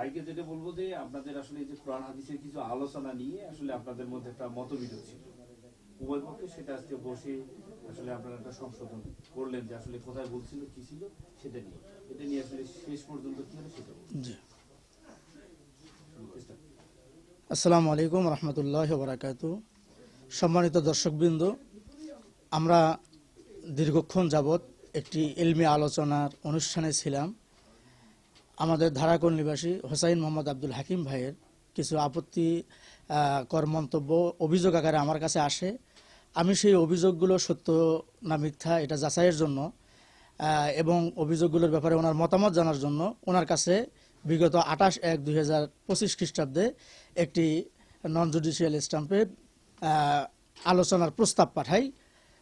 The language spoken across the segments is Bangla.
ভাইকে যেটা বলবো যে আপনাদের আসলে এই যে কোরআন হাদিসের কিছু আলোচনা নিয়ে আসলে আপনাদের মধ্যে একটা মতবিরোধ ছিল উভয় পক্ষে, সেটা আজকে বসে আসলে আপনারা একটা সংশোধন করলেন যে আসলে কোথায় বলছিল কি ছিল সেটা নিয়ে, এটা নিয়ে আসলে শেষ পর্যন্ত কি হলো সেটা বলুন। জি। চেষ্টা করুন। আসসালামু আলাইকুম রহমতুল্লাহ বারাকাতু। সম্মানিত দর্শকবৃন্দ, আমরা দীর্ঘক্ষণ যাবৎ একটি ইলমি আলোচনার অনুষ্ঠানে ছিলাম। আমাদের ধারাকোল নিবাসী হোসাইন মোহাম্মদ আব্দুল হাকিম ভাইয়ের কিছু আপত্তি কর মন্তব্য অভিযোগ আকারে আমার কাছে আসে। আমি সেই অভিযোগগুলো সত্য না মিথ্যা এটা যাচাইয়ের জন্য এবং অভিযোগগুলোর ব্যাপারে ওনার মতামত জানার জন্য ওনার কাছে বিগত 28/1/2025 খ্রিস্টাব্দে একটি নন জুডিশিয়াল স্ট্যাম্পে আলোচনার প্রস্তাব পাঠাই।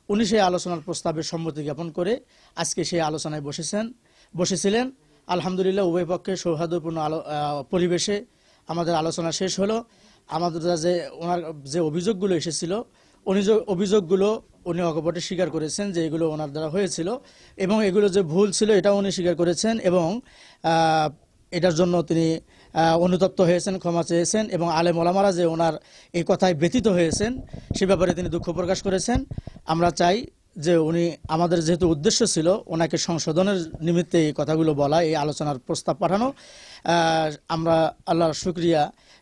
উনি সেই আলোচনার প্রস্তাবের সম্মতি জ্ঞাপন করে আজকে সেই আলোচনায় বসেছিলেন। আলহামদুলিল্লাহ উভয় পক্ষে সৌহার্দ্যপূর্ণ পরিবেশে আমাদের আলোচনা শেষ হলো। আমাদের ওনার যে অভিযোগগুলো এসেছিল অভিযোগগুলো উনি অকপটে স্বীকার করেছেন যে এগুলো ওনার দ্বারা হয়েছিল এবং এগুলো যে ভুল ছিল এটাও উনি স্বীকার করেছেন এবং এটার জন্য তিনি অনুতপ্ত হয়েছেন, ক্ষমা চেয়েছেন এবং আলেম ওলামারা যে ওনার এই কথায় ব্যথিত হয়েছেন সে ব্যাপারে তিনি দুঃখ প্রকাশ করেছেন। আমরা চাই যে উনি, আমাদের যেহেতু উদ্দেশ্য ছিল ওনাকে সংশোধনের নিমিত্তে এই কথাগুলো বলা, এই আলোচনার প্রস্তাব পাঠানো, আমরা আল্লাহর শুকরিয়া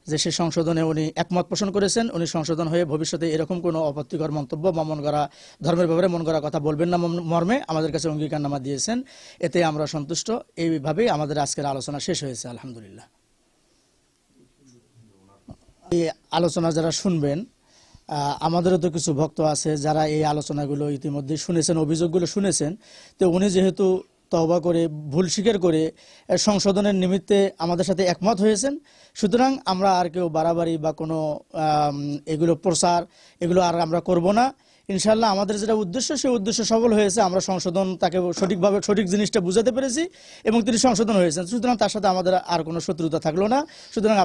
যে সে সংশোধনে উনি একমত পোষণ করেছেন। উনি সংশোধন হয়ে ভবিষ্যতে এরকম কোনো আপত্তিকর মন্তব্য বা মন গড়া ধর্মের ব্যাপারে মন গড়া কথা বলবেন না মর্মে আমাদের কাছে অঙ্গীকারনামা দিয়েছেন। এতে আমরা সন্তুষ্ট। এইভাবেই আমাদের আজকের আলোচনা শেষ হয়েছে আলহামদুলিল্লাহ। এই আলোচনা যারা শুনবেন, আমাদেরও তো কিছু ভক্ত আছে যারা এই আলোচনাগুলো ইতিমধ্যে শুনেছেন, অভিযোগগুলো শুনেছেন। তো উনি যেহেতু তওবা করে ভুল স্বীকার করে সংশোধনের নিমিত্তে আমাদের সাথে একমত হয়েছেন, সুতরাং আমরা আর কেউ বাড়াবাড়ি বা কোনো এগুলো প্রচার এগুলো আর আমরা করব না। ইনশাআল্লাহ আমাদের যেটা উদ্দেশ্য সেই উদ্দেশ্য সফল হয়েছে। আমরা সংশোধন তাকে সঠিকভাবে সঠিক জিনিসটা বুঝাতে পেরেছি এবং তিনি সংশোধন হয়েছেন। সুতরাং তার সাথে আমাদের আর কোনো শত্রুতা থাকলো না। সুতরাং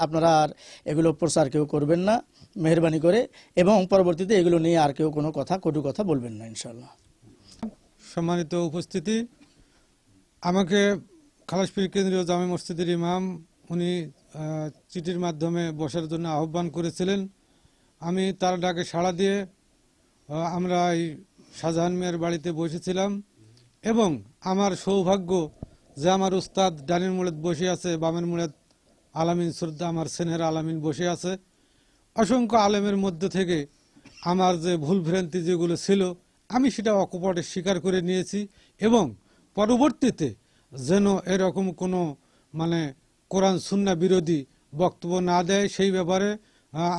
আপনারা আর এগুলো প্রচার কেউ করবেন না মেহেরবানি করে, এবং পরবর্তীতে এগুলো নিয়ে আর কেউ কোনো কটু কথা বলবেন না ইনশাআল্লাহ। সম্মানিত উপস্থিতি, আমাকে খালাসপীর কেন্দ্রীয় জামে মসজিদের ইমাম উনি চিঠির মাধ্যমে বসার জন্য আহ্বান করেছিলেন। আমি তার ডাকে সাড়া দিয়ে আমরা এই শাহজাহান মিয়ার বাড়িতে বসেছিলাম এবং আমার সৌভাগ্য যে আমার উস্তাদ ডানের মুড়েদ বসে আছে, বামের মুড়েদ আলামিন শ্রদ্ধা আমার সেনের আলামিন বসে আছে। অসংখ্য আলেমের মধ্যে থেকে আমার যে ভুল ভ্রান্তি যেগুলো ছিল আমি সেটা অকপটে স্বীকার করে নিয়েছি এবং পরবর্তীতে যেন এরকম কোনো কোরআন সুন্নাহ বিরোধী বক্তব্য না দেয় সেই ব্যাপারে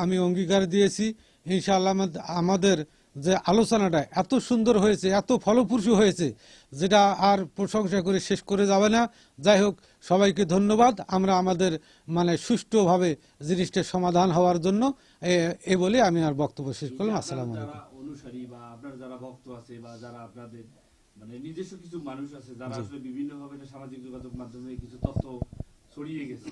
আমি অঙ্গীকার দিয়েছি। ইনশাআল্লাহ আমাদের যে আলোচনাটা এত সুন্দর হয়েছে, এত ফলপ্রসূ হয়েছে, যেটা আর প্রশংসা করে শেষ করে যাবে না। যাই হোক, সবাইকে ধন্যবাদ। আমরা আমাদের সুষ্ঠুভাবে জিনিসটার সমাধান হওয়ার জন্য এ বলে আমি আর বক্তব্য শেষ করলাম। আসসালামু আলাইকুম। অনুসারী বা আপনার যারা ভক্ত আছে বা যারা আপনাদের নিজস্ব কিছু মানুষ আছে যারা আসলে বিভিন্ন ভাবে সামাজিক যোগাযোগ মাধ্যমে কিছু তথ্য ছড়িয়ে গেছে,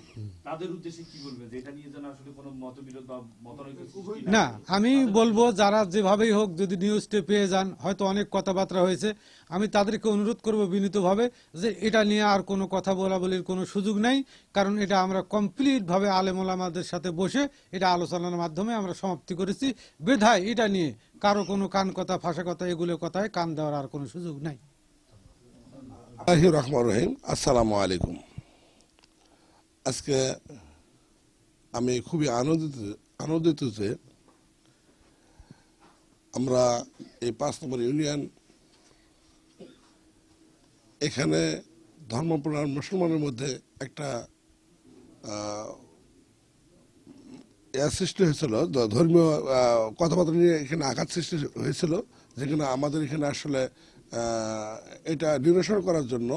তাদের উদ্দেশ্যে কি বলবেন যে এটা নিয়ে যেন আসলে কোনো মতবিরোধ বা মতানৈক্য না, আমি বলবো যারা যেভাবেই হোক যদি নিউজটা পেয়ে যান, হয়তো অনেক কথাবার্তা হয়েছে, আমি তাদেরকে অনুরোধ করব বিনীতভাবে যে এটা নিয়ে আর কোনো কথা বলাবলির কোনো সুযোগ নাই। কারণ এটা আমরা কমপ্লিটভাবে আলেম ওলামাদের সাথে বসে এটা আলোচনার মাধ্যমে আমরা সমাপ্তি করেছি। বেধায় এটা নিয়ে কারো কোনো কান কথা ফাঁসা কথা এগুলো কথায় কান দেওয়ার আর কোনো সুযোগ নাই। রহমান রহিম, আসসালামু আলাইকুম। আজকে আমি খুবই আনন্দিত যে আমরা এই 5 নম্বর ইউনিয়ন এখানে ধর্মপ্রাণ মুসলমানের মধ্যে একটা সৃষ্টি হয়েছিল, ধর্মীয় কথাবার্তা নিয়ে এখানে আঘাত সৃষ্টি হয়েছিল, যেখানে আমাদের এখানে আসলে এটা নিরসন করার জন্য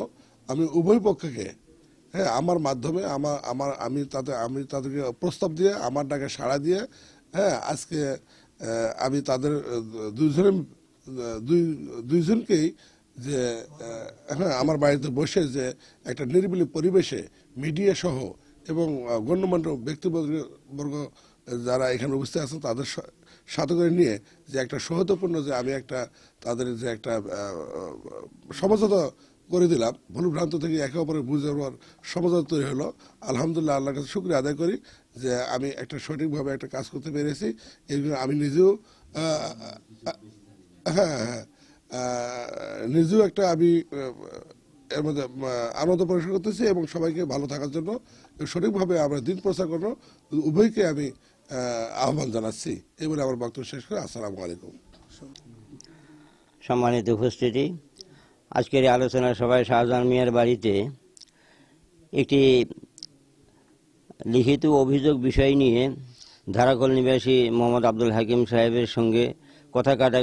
আমি উভয় পক্ষকে আমার মাধ্যমে আমি তাদেরকে প্রস্তাব দিয়ে আমার ডাকে সাড়া দিয়ে আজকে আমি তাদের দুইজনকেই যে আমার বাড়িতে বসে যে একটা নিরিবিলি পরিবেশে মিডিয়া সহ এবং গণ্যমান্য ব্যক্তিবর্গ যারা এখানে উপস্থিত আছেন তাদের সাথে করে নিয়ে যে একটা সৌহার্দ্যপূর্ণ যে আমি একটা তাদের যে একটা সমঝোতা করে দিলাম, ভুল ভ্রান্ত থেকে একে অপরের বুঝার সমাধান তৈরি হলো। আলহামদুলিল্লাহ, আল্লাহর কাছে শুকরিয়া আদায় করি যে আমি একটা সঠিকভাবে একটা কাজ করতে পেরেছি। এই জন্য আমি নিজেও নিজেও একটা আমি এর মধ্যে আনন্দ প্রকাশ করতেছি এবং সবাইকে ভালো থাকার জন্য সঠিকভাবে আমরা দিন প্রচার করবো, উভয়কে আমি আহ্বান জানাচ্ছি। এই বলে আমার বক্তব্য শেষ করে আসসালামু আলাইকুম। সম্মানিত উপস্থিতি, আজকের এই আলোচনা সভায় শাহজাহান মিয়ার বাড়িতে একটি লিখিত অভিযোগ বিষয় নিয়ে ধারাকল নিবাসী মোহাম্মদ আব্দুল হাকিম সাহেবের সঙ্গে কথা কাটা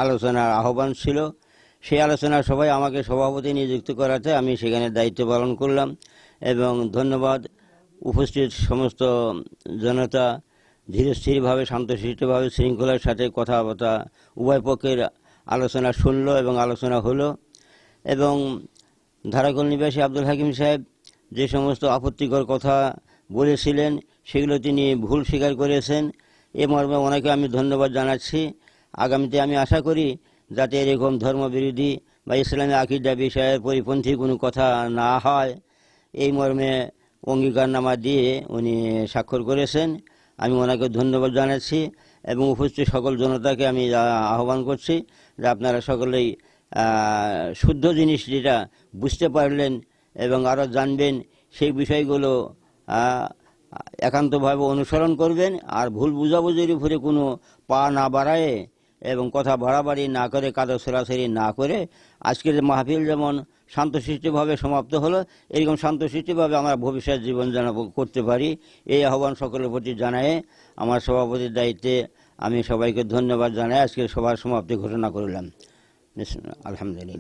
আলোচনার আহ্বান ছিল। সেই আলোচনা সভায় আমাকে সভাপতি নিযুক্ত করাতে আমি সেখানে দায়িত্ব পালন করলাম এবং ধন্যবাদ উপস্থিত সমস্ত জনতা ধীরস্থিরভাবে শান্তশিষ্টভাবে শৃঙ্খলার সাথে কথাবার্তা উভয় পক্ষের আলোচনা শুনলো এবং আলোচনা হলো এবং ধারাকল নিবাসী আব্দুল হাকিম সাহেব যে সমস্ত আপত্তিকর কথা বলেছিলেন সেগুলো তিনি ভুল স্বীকার করেছেন। এ মর্মে ওনাকে আমি ধন্যবাদ জানাচ্ছি। আগামীতে আমি আশা করি যাতে এরকম ধর্মবিরোধী বা ইসলামী আকীদা বিষয়ের পরিপন্থী কোনো কথা না হয়, এই মর্মে অঙ্গীকারনামা দিয়ে উনি স্বাক্ষর করেছেন। আমি ওনাকে ধন্যবাদ জানাচ্ছি এবং উপস্থিত সকল জনতাকে আমি আহ্বান করছি যে আপনারা সকলেই শুদ্ধ জিনিস যেটা বুঝতে পারলেন এবং আরও জানবেন সেই বিষয়গুলো একান্তভাবে অনুসরণ করবেন আর ভুল বুঝাবুঝির উপরে কোনো পা না বাড়ায় এবং কথা বাড়াবাড়ি না করে, কাদা ছড়াছড়ি না করে আজকের মাহফিল যেমন শান্তশিষ্টভাবে সমাপ্ত হলো, এরকম শান্তশিষ্টভাবে আমরা ভবিষ্যৎ জীবন যেন করতে পারি এই আহ্বান সকলের প্রতি জানায় আমার সভাপতির দায়িত্বে আমি সবাইকে ধন্যবাদ জানাই আজকের সভার সমাপ্তি ঘোষণা করলাম। আলহামদুলিল্লাহ।